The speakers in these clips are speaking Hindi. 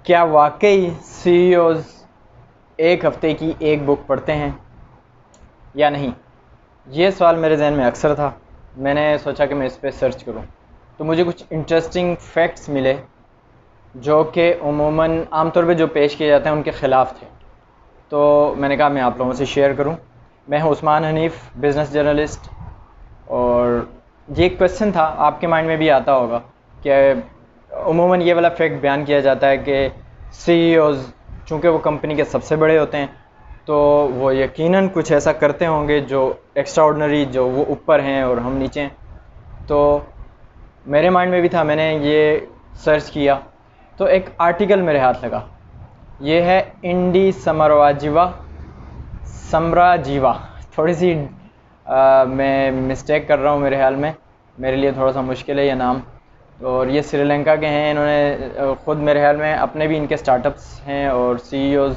क्या वाकई सीईओज़ एक हफ़्ते की एक बुक पढ़ते हैं या नहीं? ये सवाल मेरे जहन में अक्सर था। मैंने सोचा कि मैं इस पे सर्च करूं, तो मुझे कुछ इंटरेस्टिंग फैक्ट्स मिले जो कि उमूमन आमतौर पे जो पेश किए जाते हैं उनके ख़िलाफ़ थे। तो मैंने कहा मैं आप लोगों से शेयर करूं। मैं हूं उस्मान हनीफ़, बिज़नेस जर्नलिस्ट। और ये एक क्वेश्चन था, आपके माइंड में भी आता होगा कि उमूमन ये वाला फैक्ट बयान किया जाता है कि सीईओज़ चूँकि वो कंपनी के सबसे बड़े होते हैं, तो वो यकीनन कुछ ऐसा करते होंगे जो एक्स्ट्रा ऑर्डिनरी, जो वो ऊपर हैं और हम नीचे हैं। तो मेरे माइंड में भी था, मैंने ये सर्च किया तो एक आर्टिकल मेरे हाथ लगा। ये है इंडी समराजीवा। थोड़ी सी मैं मिस्टेक कर रहा हूँ मेरे ख्याल में, मेरे लिए थोड़ा सा मुश्किल है ये नाम। और ये श्रीलंका के हैं। इन्होंने ख़ुद मेरे ख्याल में अपने भी इनके स्टार्टअप्स हैं और सीईओज़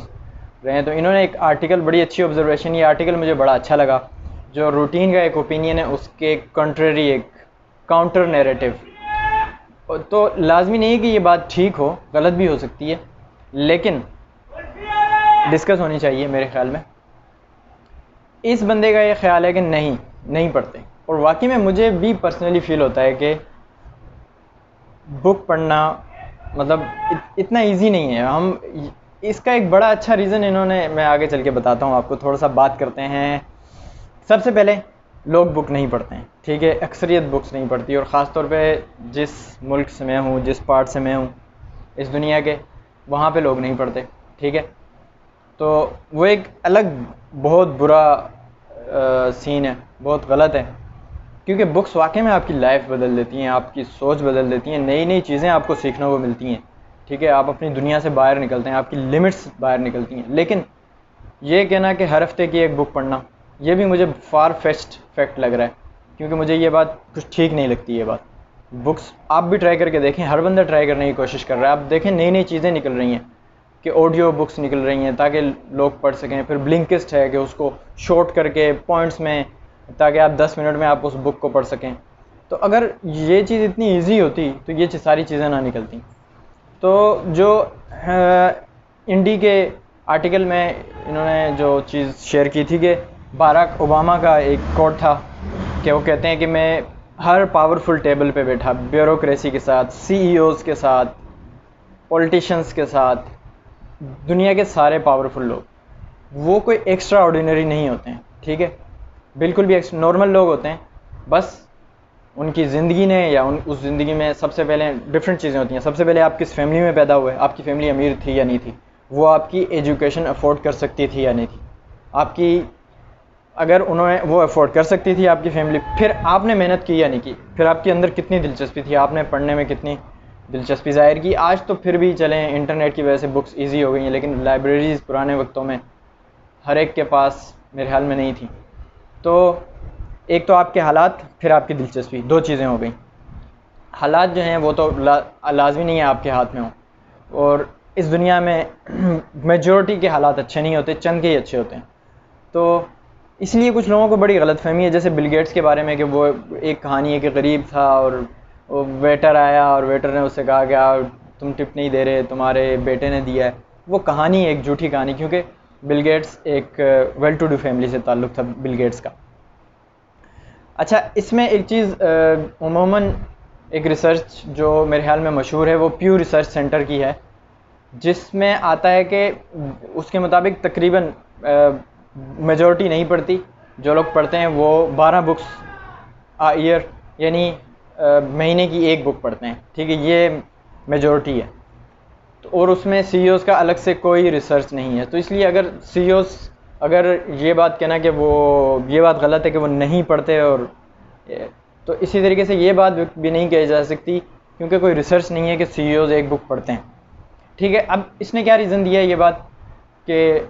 रहे हैं। तो इन्होंने एक आर्टिकल, बड़ी अच्छी ऑब्जर्वेशन, ये आर्टिकल मुझे बड़ा अच्छा लगा। जो रूटीन का एक ओपिनियन है उसके कंट्रेरी एक काउंटर नैरेटिव। तो लाजमी नहीं है कि ये बात ठीक हो, गलत भी हो सकती है, लेकिन डिस्कस होनी चाहिए मेरे ख्याल में। इस बंदे का ये ख्याल है कि नहीं पढ़ते, और वाकई में मुझे भी पर्सनली फील होता है कि बुक पढ़ना मतलब इतना इजी नहीं है। हम इसका एक बड़ा अच्छा रीज़न इन्होंने, मैं आगे चल के बताता हूँ आपको। थोड़ा सा बात करते हैं। सबसे पहले, लोग बुक नहीं पढ़ते हैं, ठीक है, अक्सरियत बुक्स नहीं पढ़ती। और ख़ास तौर पे जिस मुल्क से मैं हूँ, जिस पार्ट से मैं हूँ इस दुनिया के, वहाँ पे लोग नहीं पढ़ते, ठीक है। तो वो एक अलग बहुत बुरा सीन है, बहुत गलत है, क्योंकि बुक्स वाकई में आपकी लाइफ बदल देती हैं, आपकी सोच बदल देती हैं, नई नई चीज़ें आपको सीखने को मिलती हैं, ठीक है। आप अपनी दुनिया से बाहर निकलते हैं, आपकी लिमिट्स बाहर निकलती हैं। लेकिन ये कहना कि हर हफ्ते की एक बुक पढ़ना, ये भी मुझे फार फेस्ट फैक्ट लग रहा है, क्योंकि मुझे ये बात कुछ ठीक नहीं लगती। ये बात, बुक्स आप भी ट्राई करके देखें, हर बंदा ट्राई करने की कोशिश कर रहा है। आप देखें नई नई चीज़ें निकल रही हैं कि ऑडियो बुक्स निकल रही हैं ताकि लोग पढ़ सकें। फिर ब्लिंकिस्ट है कि उसको शॉर्ट करके पॉइंट्स में, ताकि आप 10 मिनट में आप उस बुक को पढ़ सकें। तो अगर ये चीज़ इतनी ईजी होती तो ये सारी चीज़ें ना निकलती। तो जो इंडी के आर्टिकल में इन्होंने जो चीज़ शेयर की थी कि बाराक ओबामा का एक कोट था कि वो कहते हैं कि मैं हर पावरफुल टेबल पे बैठा, ब्यूरोक्रेसी के साथ, सीईओज़ के साथ, पॉलिटिशियंस के साथ, दुनिया के सारे पावरफुल लोग, वो कोई एक्स्ट्रा ऑर्डिनरी नहीं होते हैं, ठीक है, बिल्कुल भी नॉर्मल लोग होते हैं। बस उनकी ज़िंदगी ने या उस ज़िंदगी में सबसे पहले डिफरेंट चीज़ें होती हैं। सबसे पहले आप किस फैमिली में पैदा हुए, आपकी फैमिली अमीर थी या नहीं थी, वो आपकी एजुकेशन अफोर्ड कर सकती थी या नहीं थी, आपकी, अगर उन्होंने वो अफोर्ड कर सकती थी आपकी फैमिली, फिर आपने मेहनत की या नहीं की, फिर आपके अंदर कितनी दिलचस्पी थी, आपने पढ़ने में कितनी दिलचस्पी ज़ाहिर की। आज तो फिर भी चलें, इंटरनेट की वजह से बुक्स ईजी हो गई हैं, लेकिन लाइब्रेरीज़ पुराने वक्तों में हर एक के पास मेरे ख्याल में नहीं थी। तो एक तो आपके हालात, फिर आपकी दिलचस्पी, दो चीज़ें हो गई। हालात जो हैं वो तो लाजमी नहीं है आपके हाथ में हो, और इस दुनिया में मेजॉरिटी के हालात अच्छे नहीं होते, चंद के ही अच्छे होते हैं। तो इसलिए कुछ लोगों को बड़ी गलतफहमी है, जैसे बिल गेट्स के बारे में, कि वो एक कहानी है कि गरीब था और वो वेटर आया और वेटर ने उससे कहा कि तुम टिप नहीं दे रहे, तुम्हारे बेटे ने दिया है। वो कहानी एक झूठी कहानी, क्योंकि बिल गेट्स एक वेल टू डू फैमिली से ताल्लुक़ था बिल गेट्स का। अच्छा, इसमें एक चीज़ उमूमन एक रिसर्च जो मेरे ख्याल में मशहूर है, वो प्यू रिसर्च सेंटर की है, जिसमें आता है कि उसके मुताबिक तकरीबन मेजॉरिटी नहीं पढ़ती। जो लोग पढ़ते हैं वो 12 बुक्स आ ईयर, यानी महीने की एक बुक पढ़ते हैं, ठीक है, ये मेजॉरिटी है। तो और उसमें सीईओज़ का अलग से कोई रिसर्च नहीं है। तो इसलिए अगर सीईओज़, अगर ये बात कहना कि वो, ये बात गलत है कि वो नहीं पढ़ते, और तो इसी तरीके से ये बात भी नहीं कही जा सकती, क्योंकि कोई रिसर्च नहीं है कि सीईओज़ एक बुक पढ़ते हैं, ठीक है। अब इसने क्या रीज़न दिया है ये बात कि,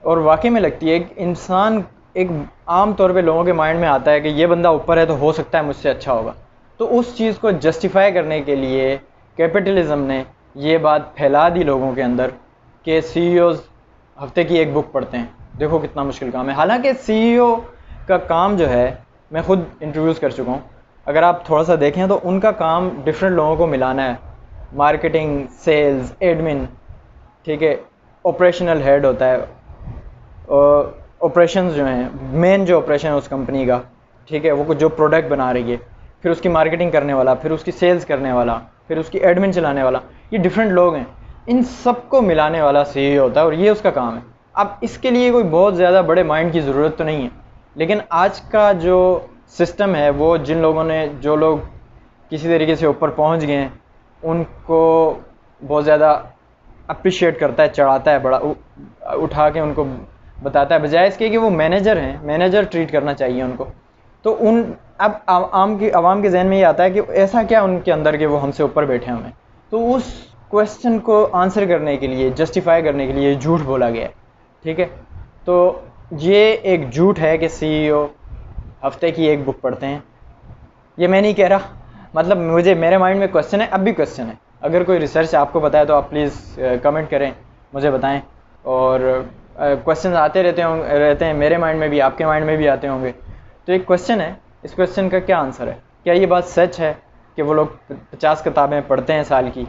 और वाकई में लगती है, एक इंसान, एक आम तौर पे लोगों के माइंड में आता है कि ये बंदा ऊपर है तो हो सकता है मुझसे अच्छा होगा। तो उस चीज़ को जस्टिफाई करने के लिए कैपिटलिज्म ने ये बात फैला दी लोगों के अंदर कि सीईओज़ हफ्ते की एक बुक पढ़ते हैं। देखो कितना मुश्किल काम है। हालांकि सीईओ का काम जो है, मैं खुद इंटरव्यूज़ कर चुका हूँ, अगर आप थोड़ा सा देखें तो उनका काम डिफरेंट लोगों को मिलाना है, मार्केटिंग, सेल्स, एडमिन, ठीक है, ऑपरेशनल हेड होता है, ऑपरेशंस जो हैं, मेन जो ऑपरेशन है उस कंपनी का, ठीक है, वो जो प्रोडक्ट बना रही है, फिर उसकी मार्केटिंग करने वाला, फिर उसकी सेल्स करने वाला, फिर उसकी एडमिन चलाने वाला, ये डिफरेंट लोग हैं, इन सबको मिलाने वाला सीईओ होता है और ये उसका काम है। अब इसके लिए कोई बहुत ज़्यादा बड़े माइंड की ज़रूरत तो नहीं है, लेकिन आज का जो सिस्टम है वो जो लोग किसी तरीके से ऊपर पहुंच गए हैं उनको बहुत ज़्यादा अप्रिशिएट करता है, चढ़ाता है, बड़ा उठा के उनको बताता है, बजाय इसके कि वो मैनेजर हैं, मैनेजर ट्रीट करना चाहिए उनको। तो अब आवाम के जहन में ये आता है कि ऐसा क्या उनके अंदर के वो हमसे ऊपर बैठे हुए हैं। तो उस क्वेश्चन को आंसर करने के लिए, जस्टिफाई करने के लिए झूठ बोला गया है, ठीक है। तो ये एक झूठ है कि सीईओ हफ्ते की एक बुक पढ़ते हैं, ये मैं नहीं कह रहा, मतलब मेरे माइंड में क्वेश्चन है, अब भी क्वेश्चन है। अगर कोई रिसर्च आपको पता है तो आप प्लीज़ कमेंट करें, मुझे बताएं। और क्वेश्चन आते रहते हैं, मेरे माइंड में भी, आपके माइंड में भी आते होंगे। तो एक क्वेश्चन है, इस क्वेश्चन का क्या आंसर है? क्या ये बात सच है कि वो लोग 50 किताबें पढ़ते हैं साल की,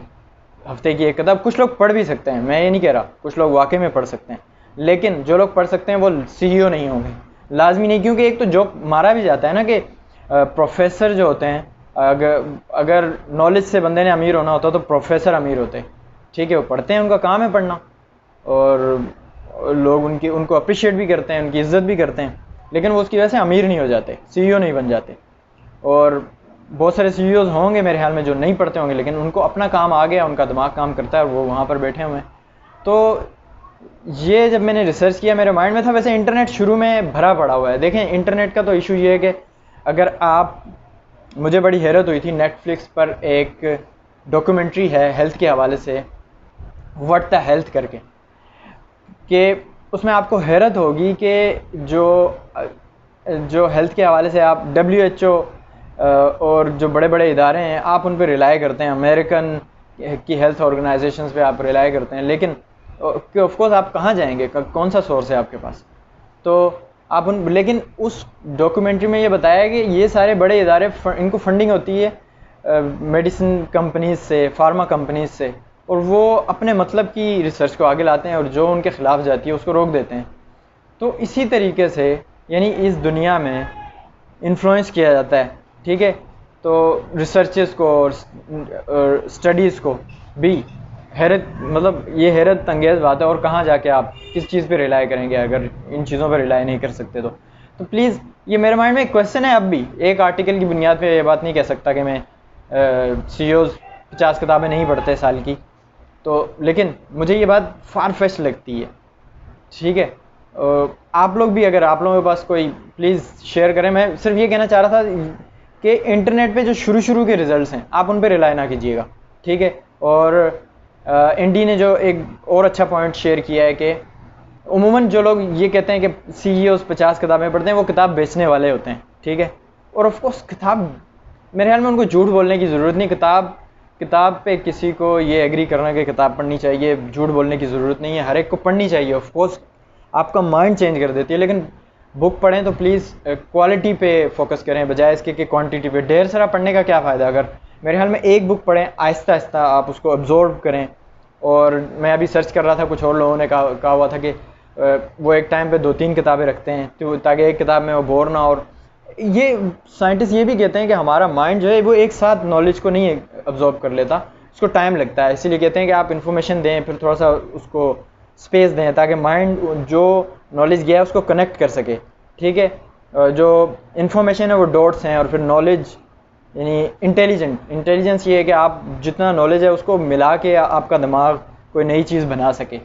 हफ्ते की एक किताब? कुछ लोग पढ़ भी सकते हैं, मैं ये नहीं कह रहा, कुछ लोग वाकई में पढ़ सकते हैं, लेकिन जो लोग पढ़ सकते हैं वो सीईओ नहीं होंगे, लाजमी नहीं। क्योंकि एक तो जोक मारा भी जाता है ना कि प्रोफेसर जो होते हैं, अगर नॉलेज से बंदे ने अमीर होना होता तो प्रोफेसर अमीर होते, ठीक है, वो पढ़ते हैं, उनका काम है पढ़ना, और लोग उनको अप्रिशिएट भी करते हैं, उनकी इज्जत भी करते हैं, लेकिन वो उसकी वजह से अमीर नहीं हो जाते, सीईओ नहीं बन जाते। और बहुत सारे सीईओज होंगे मेरे ख्याल में जो नहीं पढ़ते होंगे, लेकिन उनको अपना काम आ गया, उनका दिमाग काम करता है, वो वहाँ पर बैठे हुए हैं। तो ये जब मैंने रिसर्च किया मेरे माइंड में था। वैसे इंटरनेट शुरू में भरा पड़ा हुआ है, देखें इंटरनेट का तो इशू ये है कि अगर आप, मुझे बड़ी हैरत हुई थी, नेटफ्लिक्स पर एक डॉक्यूमेंट्री है हेल्थ के हवाले से, व्हाट द हेल्थ करके, कि उसमें आपको हैरत होगी कि जो हेल्थ के हवाले से आप WHO और जो बड़े बड़े इदारे हैं आप उन पर रिलाई करते हैं, अमेरिकन की हेल्थ ऑर्गेनाइजेशंस पे आप रिलाई करते हैं, लेकिन ऑफकोर्स आप कहाँ जाएंगे, कौन सा सोर्स है आपके पास? तो आप लेकिन उस डॉक्यूमेंट्री में ये बताया है कि ये सारे बड़े इदारे, इनको फंडिंग होती है मेडिसिन कंपनीज से, फार्मा कंपनीज से, और वो अपने मतलब की रिसर्च को आगे लाते हैं और जो उनके ख़िलाफ़ जाती है उसको रोक देते हैं। तो इसी तरीके से यानी इस दुनिया में इन्फ्लुएंस किया जाता है, ठीक है। तो रिसर्चेस को और स्टडीज़ को भी मतलब ये हैरत अंगेज़ बात है। और कहाँ जाके आप किस चीज़ पे रिलाई करेंगे अगर इन चीज़ों पे रिलाई नहीं कर सकते? तो प्लीज़, ये मेरे माइंड में एक क्वेश्चन है। अब भी एक आर्टिकल की बुनियाद पे ये बात नहीं कह सकता कि मैं सीईओज़ 50 किताबें नहीं पढ़ते साल की, तो लेकिन मुझे ये बात फार फेस्ट लगती है, ठीक है। आप लोग भी, अगर आप लोगों के पास कोई, प्लीज़ शेयर करें। मैं सिर्फ ये कहना चाह रहा था कि इंटरनेट पे जो शुरू के रिजल्ट्स हैं आप उन पे रिलाई ना कीजिएगा, ठीक है। और इंडी ने जो एक और अच्छा पॉइंट शेयर किया है कि उमूमन जो लोग ये कहते हैं कि सीईओज़ 50 किताबें पढ़ते हैं, वो किताब बेचने वाले होते हैं, ठीक है। और ऑफकोर्स किताब, मेरे ख्याल में उनको झूठ बोलने की ज़रूरत नहीं। किताब पे किसी को ये एग्री करना कि किताब पढ़नी चाहिए, झूठ बोलने की ज़रूरत नहीं है, हर एक को पढ़नी चाहिए। ऑफकोर्स आपका माइंड चेंज कर देती है, लेकिन बुक पढ़ें तो प्लीज़ क्वालिटी पे फोकस करें बजाय इसके कि क्वांटिटी पे। ढेर सारा पढ़ने का क्या फ़ायदा? अगर मेरे ख्याल में एक बुक पढ़ें, आहिस्ता आहिस्ता आप उसको अब्जॉर्व करें। और मैं अभी सर्च कर रहा था, कुछ और लोगों ने कहा हुआ था कि वो एक टाइम पे 2-3 किताबें रखते हैं तो ताकि एक किताब में वो बोर ना। और ये साइंटिस्ट ये भी कहते हैं कि हमारा माइंड जो है वो एक साथ नॉलेज को नहीं अब्जॉर्ब कर लेता, उसको टाइम लगता है। इसीलिए कहते हैं कि आप इन्फॉर्मेशन दें, फिर थोड़ा सा उसको स्पेस दें ताकि माइंड जो नॉलेज गया है उसको कनेक्ट कर सके, ठीक है। जो इन्फॉर्मेशन है वो डॉट्स हैं, और फिर नॉलेज यानी इंटेलिजेंस ये है कि आप जितना नॉलेज है उसको मिला के आपका दिमाग कोई नई चीज़ बना सके।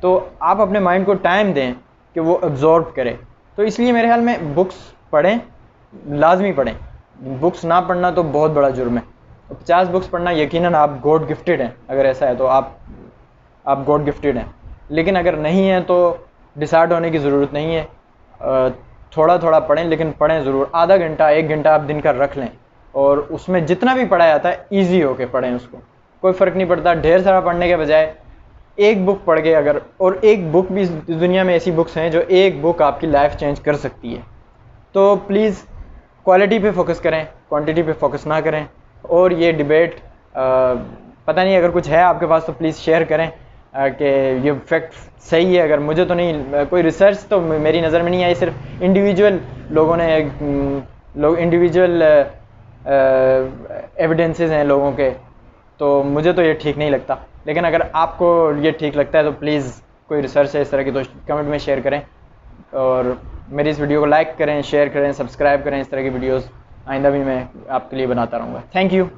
तो आप अपने माइंड को टाइम दें कि वो अब्जॉर्ब करे। तो इसलिए मेरे ख्याल में बुक्स पढ़ें, लाजमी पढ़ें। बुक्स ना पढ़ना तो बहुत बड़ा जुर्म है। 50 बुक्स पढ़ना, यकीनन आप गॉड गिफ्टेड हैं। अगर ऐसा है तो आप गॉड गिफ्टेड हैं, लेकिन अगर नहीं है तो डिसार्ड होने की ज़रूरत नहीं है। थोड़ा थोड़ा पढ़ें, लेकिन पढ़ें ज़रूर। आधा घंटा 1 घंटा आप दिन का रख लें, और उसमें जितना भी पढ़ा जाता है ईजी होके पढ़ें उसको, कोई फ़र्क नहीं पड़ता। ढेर सारा पढ़ने के बजाय एक बुक पढ़ के अगर, और एक बुक भी, दुनिया में ऐसी बुक्स हैं जो एक बुक आपकी लाइफ चेंज कर सकती है। तो प्लीज़ क्वालिटी पे फोकस करें, क्वांटिटी पे फोकस ना करें। और ये डिबेट पता नहीं, अगर कुछ है आपके पास तो प्लीज़ शेयर करें कि ये फैक्ट सही है। अगर मुझे तो नहीं, कोई रिसर्च तो मेरी नज़र में नहीं आई, सिर्फ इंडिविजुअल लोगों ने इंडिविजुअल एविडेंसेस हैं लोगों के, तो मुझे तो ये ठीक नहीं लगता। लेकिन अगर आपको ये ठीक लगता है तो प्लीज़ कोई रिसर्च है इस तरह की तो कमेंट में शेयर करें, और मेरी इस वीडियो को लाइक करें, शेयर करें, सब्सक्राइब करें। इस तरह की वीडियोस आइंदा भी मैं आपके लिए बनाता रहूँगा। Thank you.